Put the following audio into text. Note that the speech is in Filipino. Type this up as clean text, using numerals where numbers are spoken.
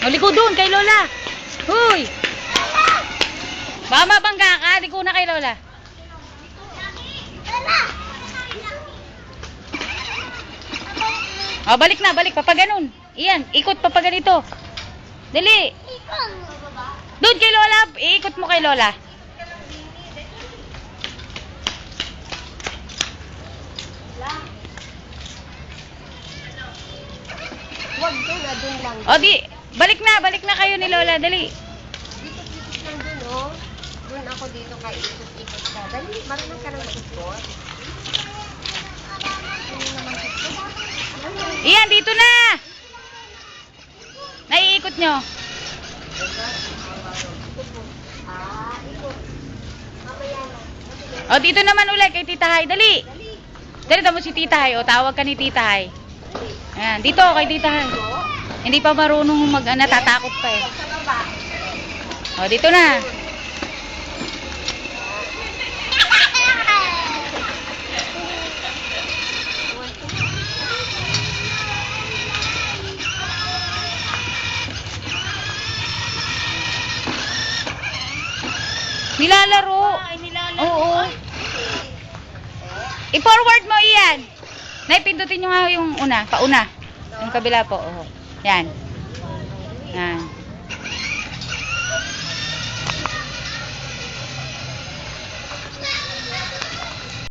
Liko doon kay Lola. Huy! Baka mabangga ka. Liko na kay Lola. Oh, balik na, balik. Papaganon. Iyan, ikot papaganito. Dali. Doon kay Lola. Iikot mo kay Lola. Wag doon, doon lang. O di, balik na kayo ni Lola. Dali. Ikot-ikot lang doon, oh. Doon ako dito kay ikot-ikot ka. Dali, marunong ka nang mag-ikot. Iyan, dito na. Naiikot nyo. Ikot. Mamaya na. O, dito naman ulit kay Tita Hay. Dali. Dali, tamo si Tita Hay. O, tawag ka ni Tita Hay. Ayan, dito kay Tita Hay. Hindi pa marunong natatakot pa eh. O, dito na. Nilalaro. Oo. I-forward mo iyan. Naipindutin nyo nga yung una. Pauna. Yung kabila po. Oo. Yan. Yan.